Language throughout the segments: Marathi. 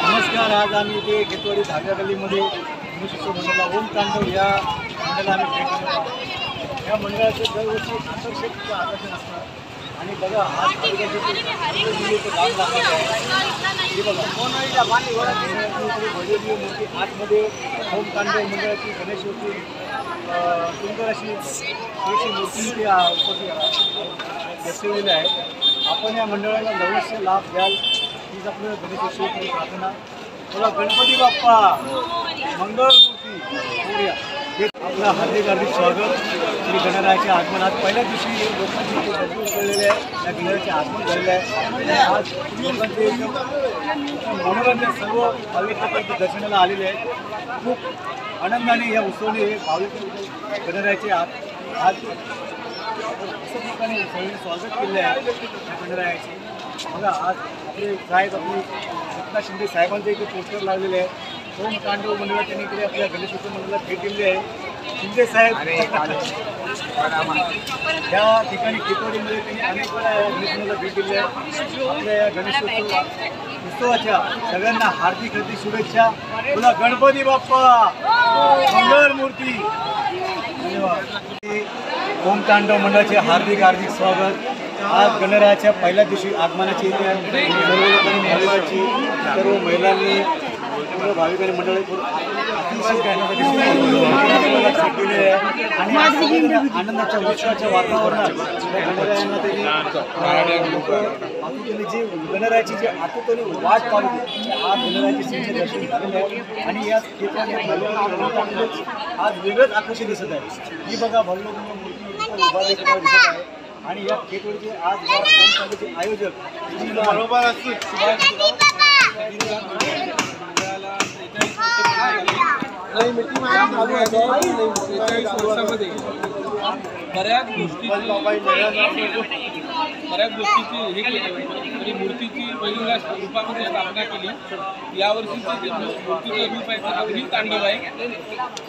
नमस्कार। आज आम्ही इथे खेतवाडी धागा गल्लीमध्ये गणेशोत्सव मंडळाला ओम तांडव या मंडळाला आम्ही भेट दिली आहे। या मंडळाचे दरवर्षी आकर्षण असतं आणि बघा आज आजूबाजूचे काम लागत आहे। हे बघा कोणाच्या भव्य मूर्ती आतमध्ये ओम तांडव मंडळाची गणेशोत्सव सुंदर अशी मूर्ती ते बसवलेली आहे। आपण या मंडळाला अवश्य लाभ द्याल हीच आपलं गणेशोत्सवाची प्रार्थना। बोला गणपती बाप्पा मंगलमूर्ती मोरया। हे आपलं हार्दिक स्वागत श्री गणरायाच्या आगमनात पहिल्या दिवशी लोकांची गर्दी उसळलेली आहे। या गणरायाचे आगमन झालेलं आहे। आज लोकांचे मनोरंजन सर्व भाविक दर्शनाला आलेले आहेत। खूप आनंदाने या उत्सवाने हे भाविक गणरायाचे आज अशा ठिकाणी सगळ्यांनी स्वागत केले आहे या गणरायाचे। बघा आज आपले साहेब आपले एकनाथ शिंदे साहेबांचे इथे पोस्टर लावलेले आहे। ओम तांडव मंडळात त्यांनी इकडे आपल्या गणेशोत्सव मंडळाला भेट दिलेली आहे। शिंदे साहेब या ठिकाणी खेतवाडीमध्ये त्यांनी अनेक वेळा गणेशोत्सवाला भेट दिली आहे। आपल्या या गणेशोत्सवाच्या सगळ्यांना हार्दिक शुभेच्छा। बोला गणपती बाप्पा मंगलमूर्ती। धन्यवाद। ओम तांडव मंडळाचे हार्दिक स्वागत। आज गणरायाच्या पहिल्या दिवशी आगमनाची इथे सर्व लोकांनी मंडळाची सर्व महिलांनी सर्व भाविकांनी मंडळी आणि आनंदाच्या उत्सवाच्या वातावरणात गणरायांना त्यांनी जी गणरायाची जी आतुरतेने वाट पाहिली आज गणरायाची सीचे दर्शन झालेले आहे। आणि या क्षेत्राने आज वेगळंच आकर्षण दिसत आहे। ही बघा भव्य मूर्ती उभारली दिसत आहे। आणि या खेतवाडीचे आज आयोजक बरोबर असतील बऱ्याच गोष्टीची हे केली आणि मूर्तीची वेगवेगळ्या रूपामध्ये स्थापना केली। यावर्षीचं जे मूर्तीचं रूप आहे ते अग्नि तांडव आहे।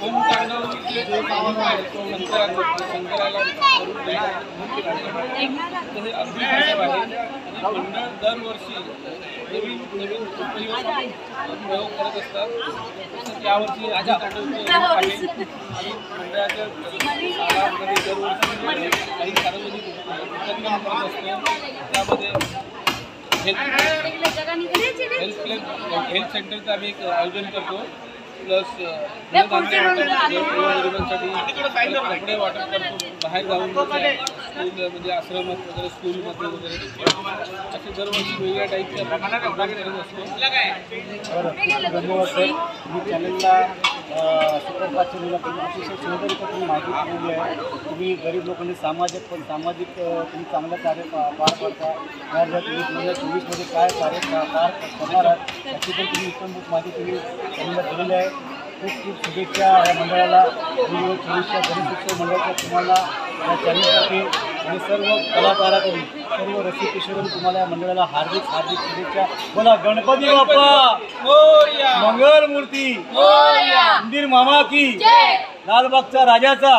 ओम तांडव जे रूप आहे शंकराला हे अग्नि तांडव आहे। आणि मंडळ दरवर्षी नवीन प्रयोग करत असतात। तसंच यावर्षी अग्नि तांडवचं रूप आहे आणि मंडळाच्या शाळांमध्ये दरवर्षी काही सार्वजनिक उपक्रम करत असतो। त्यामध्ये हेल्थ सेंटरचं आम्ही एक आयोजन करतो। प्लस गरिबांसाठी कपडे वाटप करतो। बाहेर जाऊन म्हणजे आश्रमात वगैरे स्कूलमध्ये वगैरे असे दरवर्षी वेगळ्या टाईपच्या प्रोग्राम करत असतो। धन्यवाद सर। मी चॅनलला सुप्रभातच्या मुलाकडून अतिशय सुंदरपणे माहिती दिलेली आहे। तुम्ही गरीब लोकांनी सामाजिक तुम्ही चांगलं कार्य पार पाडता। या 2024मध्ये काय कार्य पार करणार आहात याची पण तुम्ही उत्तम माहिती तुम्ही चॅनलला दिलेली आहे। खूप शुभेच्छा या मंडळाला। 2024च्या गणेशोत्सव मंडळाच्या तुम्हाला या चॅनलसाठी आणि सर्व कलाकाराकडून सर्व रसिक किशोरून तुम्हाला या मंडळाला हार्दिक शुभेच्छा। बोला गणपती बाप्पा मंगलमूर्ती। मंदिर मामा की लालबागचा राजाचा